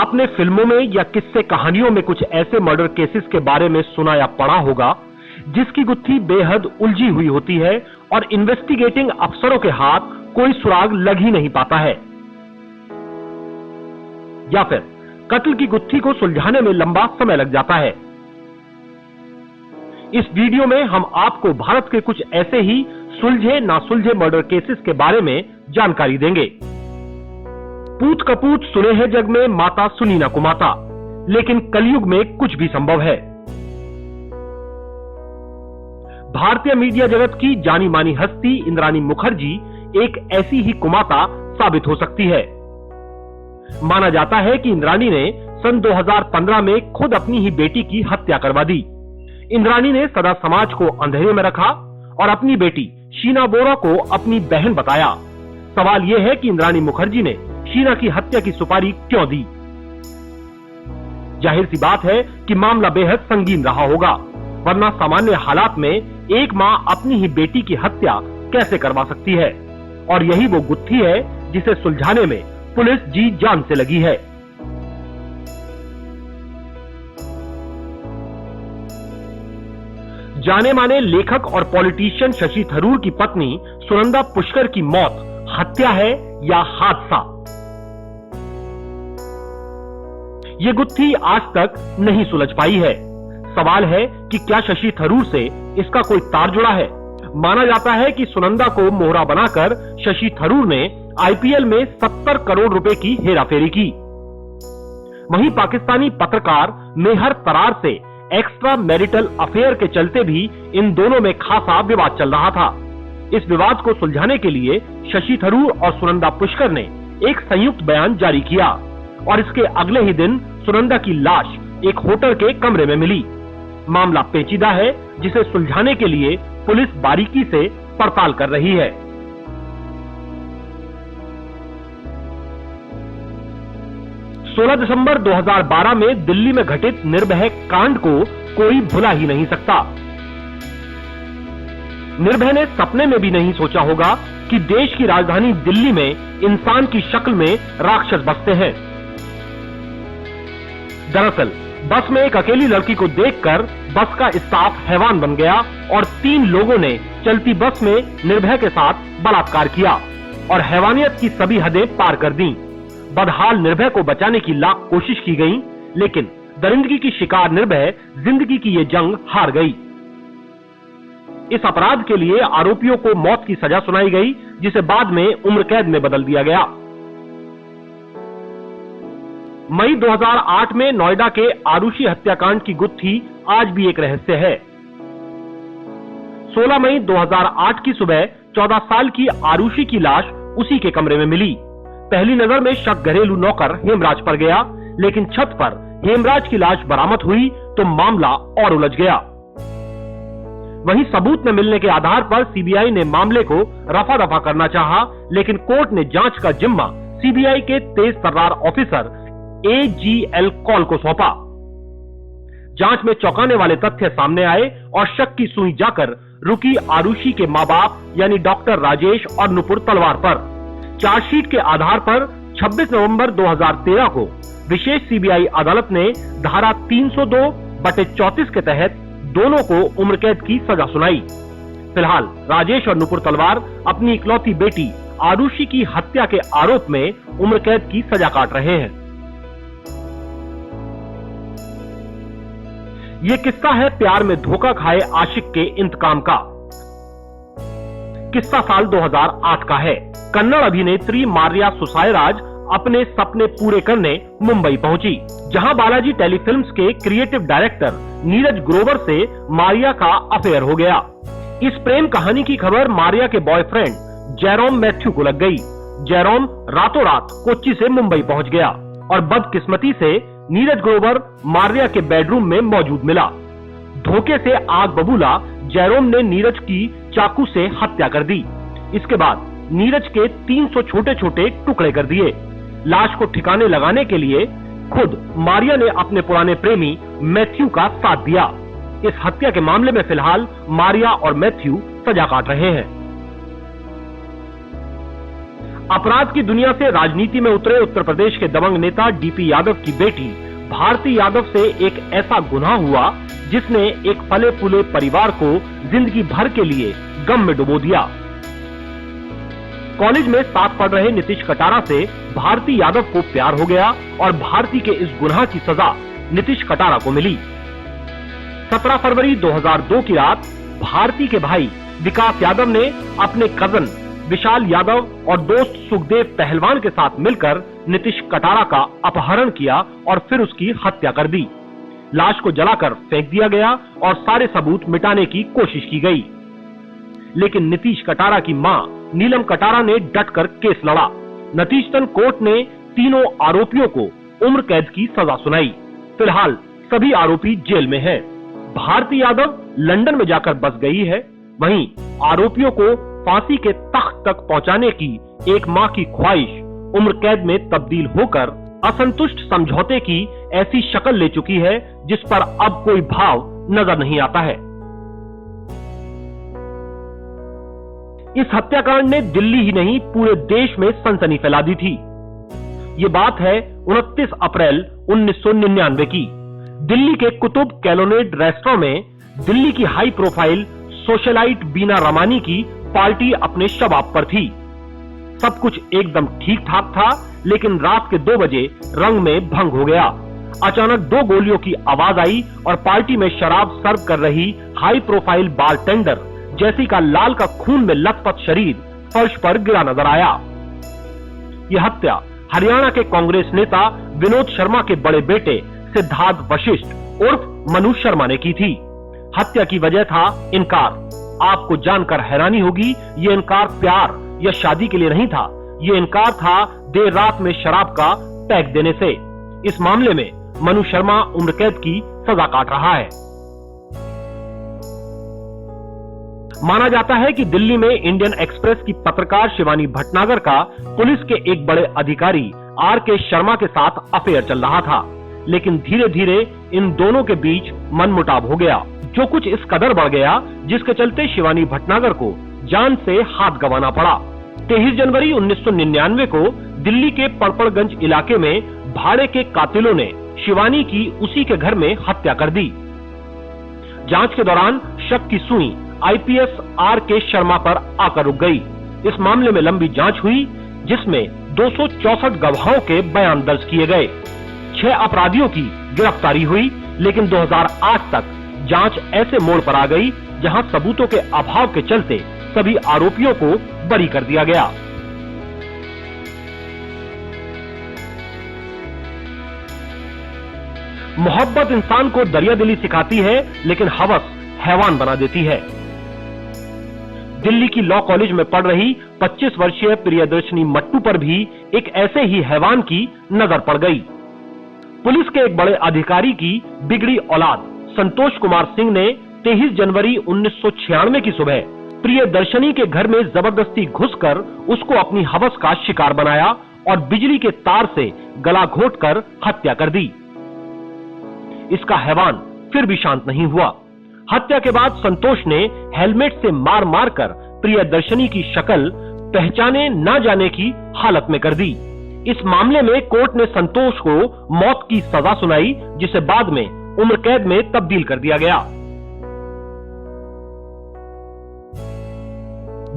आपने फिल्मों में या किस्से कहानियों में कुछ ऐसे मर्डर केसेस के बारे में सुना या पढ़ा होगा जिसकी गुत्थी बेहद उलझी हुई होती है और इन्वेस्टिगेटिंग अफसरों के हाथ कोई सुराग लग ही नहीं पाता है, या फिर कत्ल की गुत्थी को सुलझाने में लंबा समय लग जाता है। इस वीडियो में हम आपको भारत के कुछ ऐसे ही सुलझे ना सुलझे मर्डर केसेस के बारे में जानकारी देंगे। पूत कपूत सुने हैं जग में, माता सुनी ना कुमाता, लेकिन कलयुग में कुछ भी संभव है। भारतीय मीडिया जगत की जानी मानी हस्ती इंद्राणी मुखर्जी एक ऐसी ही कुमाता साबित हो सकती है। माना जाता है कि इंद्राणी ने सन 2015 में खुद अपनी ही बेटी की हत्या करवा दी। इंद्राणी ने सदा समाज को अंधेरे में रखा और अपनी बेटी शीना बोरा को अपनी बहन बताया। सवाल यह है कि इंद्राणी मुखर्जी ने शीना की हत्या की सुपारी क्यों दी? जाहिर सी बात है कि मामला बेहद संगीन रहा होगा, वरना सामान्य हालात में एक मां अपनी ही बेटी की हत्या कैसे करवा सकती है? और यही वो गुत्थी है जिसे सुलझाने में पुलिस जी जान से लगी है। जाने माने लेखक और पॉलिटिशियन शशि थरूर की पत्नी सुनंदा पुष्कर की मौत हत्या है या हादसा? ये गुत्थी आज तक नहीं सुलझ पाई है। सवाल है कि क्या शशि थरूर से इसका कोई तार जुड़ा है? माना जाता है कि सुनंदा को मोहरा बनाकर शशि थरूर ने आईपीएल में 70 करोड़ रुपए की हेराफेरी की। वहीं पाकिस्तानी पत्रकार मेहर तरार से एक्स्ट्रा मैरिटल अफेयर के चलते भी इन दोनों में खासा विवाद चल रहा था। इस विवाद को सुलझाने के लिए शशि थरूर और सुनंदा पुष्कर ने एक संयुक्त बयान जारी किया और इसके अगले ही दिन सुनंदा की लाश एक होटल के कमरे में मिली। मामला पेचीदा है जिसे सुलझाने के लिए पुलिस बारीकी से पड़ताल कर रही है। सोलह दिसंबर 2012 में दिल्ली में घटित निर्भया कांड को कोई भुला ही नहीं सकता। निर्भया ने सपने में भी नहीं सोचा होगा कि देश की राजधानी दिल्ली में इंसान की शक्ल में राक्षस बसते हैं। दरअसल बस में एक अकेली लड़की को देखकर बस का स्टाफ हैवान बन गया और 3 लोगों ने चलती बस में निर्भया के साथ बलात्कार किया और हैवानियत की सभी हदें पार कर दी। बदहाल निर्भया को बचाने की लाख कोशिश की गई, लेकिन दरिंदगी की शिकार निर्भया जिंदगी की ये जंग हार गई। इस अपराध के लिए आरोपियों को मौत की सजा सुनाई गई, जिसे बाद में उम्र कैद में बदल दिया गया। मई 2008 में नोएडा के आरुषि हत्याकांड की गुत्थी आज भी एक रहस्य है। 16 मई 2008 की सुबह 14 साल की आरुषि की लाश उसी के कमरे में मिली। पहली नजर में शक घरेलू नौकर हेमराज पर गया, लेकिन छत पर हेमराज की लाश बरामद हुई तो मामला और उलझ गया। वहीं सबूत न मिलने के आधार पर सीबीआई ने मामले को रफा दफा करना चाहा, लेकिन कोर्ट ने जांच का जिम्मा सीबीआई के तेज तर्रार ऑफिसर AGL कॉल को सौंपा। जांच में चौंकाने वाले तथ्य सामने आए और शक की सुई जाकर रुकी आरुषि के मां बाप यानी डॉक्टर राजेश और नुपुर तलवार पर। चार्जशीट के आधार पर 26 नवंबर 2013 को विशेष सीबीआई अदालत ने धारा 302/34 के तहत दोनों को उम्र कैद की सजा सुनाई। फिलहाल राजेश और नुपुर तलवार अपनी इकलौती बेटी आरुषि की हत्या के आरोप में उम्र कैद की सजा काट रहे हैं। ये किस्सा है प्यार में धोखा खाए आशिक के इंतकाम का। किस्सा साल 2008 का है। कन्नड़ अभिनेत्री मारिया सुसायराज अपने सपने पूरे करने मुंबई पहुंची, जहां बालाजी टेलीफिल्म्स के क्रिएटिव डायरेक्टर नीरज ग्रोवर से मारिया का अफेयर हो गया। इस प्रेम कहानी की खबर मारिया के बॉयफ्रेंड जेरोम मैथ्यू को लग गई। जेरोम रातों रात कोच्चि से मुंबई पहुंच गया और बदकिस्मती से नीरज ग्रोवर मारिया के बेडरूम में मौजूद मिला। धोखे से आग बबूला जेरोम ने नीरज की चाकू से हत्या कर दी। इसके बाद नीरज के 300 छोटे छोटे टुकड़े कर दिए। लाश को ठिकाने लगाने के लिए खुद मारिया ने अपने पुराने प्रेमी मैथ्यू का साथ दिया। इस हत्या के मामले में फिलहाल मारिया और मैथ्यू सजा काट रहे हैं। अपराध की दुनिया से राजनीति में उतरे उत्तर प्रदेश के दबंग नेता डीपी यादव की बेटी भारती यादव से एक ऐसा गुनाह हुआ जिसने एक पले पुले परिवार को जिंदगी भर के लिए गम में डुबो दिया। कॉलेज में साथ पढ़ रहे नीतीश कटारा से भारती यादव को प्यार हो गया और भारती के इस गुनाह की सजा नीतीश कटारा को मिली। 17 फरवरी 2002 की रात भारती के भाई विकास यादव ने अपने कजन विशाल यादव और दोस्त सुखदेव पहलवान के साथ मिलकर नीतीश कटारा का अपहरण किया और फिर उसकी हत्या कर दी। लाश को जलाकर फेंक दिया गया और सारे सबूत मिटाने की कोशिश की गई, लेकिन नीतीश कटारा की मां नीलम कटारा ने डटकर केस लड़ा। नतीजतन कोर्ट ने तीनों आरोपियों को उम्र कैद की सजा सुनाई। फिलहाल सभी आरोपी जेल में हैं। भारती यादव लंदन में जाकर बस गई है। वहीं आरोपियों को फांसी के तख्त तक पहुंचाने की एक मां की ख्वाहिश उम्र कैद में तब्दील होकर असंतुष्ट समझौते की ऐसी शक्ल ले चुकी है जिस पर अब कोई भाव नजर नहीं आता है। इस हत्याकांड ने दिल्ली ही नहीं पूरे देश में सनसनी फैला दी थी। ये बात है 29 अप्रैल 1999 की। दिल्ली के कुतुब कैलोनेड रेस्टोरेंट में दिल्ली की हाई प्रोफाइल सोशलाइट बीना रमानी की पार्टी अपने शबाब पर थी। सब कुछ एकदम ठीक ठाक था, लेकिन रात के 2 बजे रंग में भंग हो गया। अचानक 2 गोलियों की आवाज आई और पार्टी में शराब सर्व कर रही हाई प्रोफाइल बारटेंडर जैसिका लाल का खून में लथपथ शरीर फर्श पर गिरा नजर आया। यह हत्या हरियाणा के कांग्रेस नेता विनोद शर्मा के बड़े बेटे सिद्धार्थ वशिष्ठ उर्फ मनु शर्मा ने की थी। हत्या की वजह था इनकार। आपको जानकर हैरानी होगी, ये इनकार प्यार या शादी के लिए नहीं था। ये इनकार था देर रात में शराब का पैक देने से। इस मामले में मनु शर्मा उम्र कैद की सजा काट रहा है। माना जाता है कि दिल्ली में इंडियन एक्सप्रेस की पत्रकार शिवानी भटनागर का पुलिस के एक बड़े अधिकारी आर.के. शर्मा के साथ अफेयर चल रहा था, लेकिन धीरे धीरे इन दोनों के बीच मनमुटाव हो गया, जो कुछ इस कदर बढ़ गया जिसके चलते शिवानी भटनागर को जान से हाथ गंवाना पड़ा। 23 जनवरी 1999 को दिल्ली के पड़पड़गंज इलाके में भाड़े के कातिलों ने शिवानी की उसी के घर में हत्या कर दी। जांच के दौरान शक की सुई आईपीएस आर.के. शर्मा पर आकर रुक गई। इस मामले में लंबी जांच हुई, जिसमें 264 गवाहों के बयान दर्ज किए गए। 6 अपराधियों की गिरफ्तारी हुई, लेकिन 2008 तक जांच ऐसे मोड़ पर आ गई जहां सबूतों के अभाव के चलते सभी आरोपियों को बरी कर दिया गया। मोहब्बत इंसान को दरियादिली सिखाती है, लेकिन हवस हैवान बना देती है। दिल्ली की लॉ कॉलेज में पढ़ रही 25 वर्षीय प्रियदर्शनी मट्टू पर भी एक ऐसे ही हैवान की नजर पड़ गई। पुलिस के एक बड़े अधिकारी की बिगड़ी औलाद संतोष कुमार सिंह ने 23 जनवरी 1996 की सुबह प्रियदर्शनी के घर में जबरदस्ती घुसकर उसको अपनी हवस का शिकार बनाया और बिजली के तार से गला घोंटकर हत्या कर दी। इसका हैवान फिर भी शांत नहीं हुआ। हत्या के बाद संतोष ने हेलमेट से मार मार कर प्रियदर्शनी की शक्ल पहचाने न जाने की हालत में कर दी। इस मामले में कोर्ट ने संतोष को मौत की सजा सुनाई, जिसे बाद में उम्र कैद में तब्दील कर दिया गया।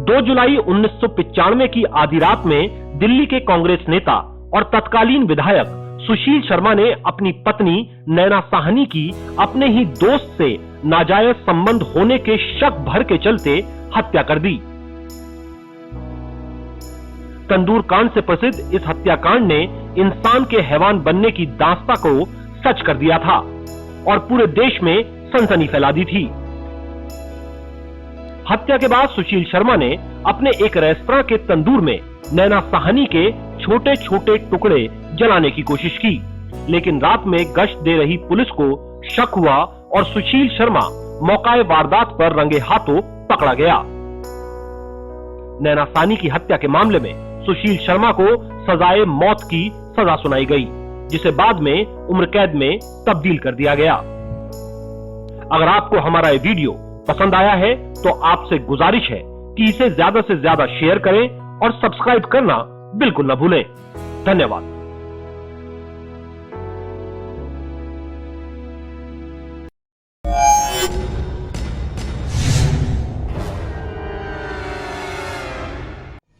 2 जुलाई 1995 की आधी रात में दिल्ली के कांग्रेस नेता और तत्कालीन विधायक सुशील शर्मा ने अपनी पत्नी नैना साहनी की अपने ही दोस्त से नाजायज संबंध होने के शक भर के चलते हत्या कर दी। तंदूर कांड से प्रसिद्ध इस हत्याकांड ने इंसान के हैवान बनने की दास्तां को सच कर दिया था और पूरे देश में सनसनी फैला दी थी। हत्या के बाद सुशील शर्मा ने अपने एक रेस्तरां के तंदूर में नैना साहनी के छोटे छोटे टुकड़े जलाने की कोशिश की, लेकिन रात में गश्त दे रही पुलिस को शक हुआ और सुशील शर्मा मौकाए वारदात पर रंगे हाथों पकड़ा गया। नैना साहनी की हत्या के मामले में सुशील शर्मा को सजाए मौत की सजा सुनाई गई, जिसे बाद में उम्र कैद में तब्दील कर दिया गया। अगर आपको हमारा ये वीडियो पसंद आया है तो आपसे गुजारिश है कि इसे ज्यादा से ज्यादा शेयर करें और सब्सक्राइब करना बिल्कुल न भूलें। धन्यवाद।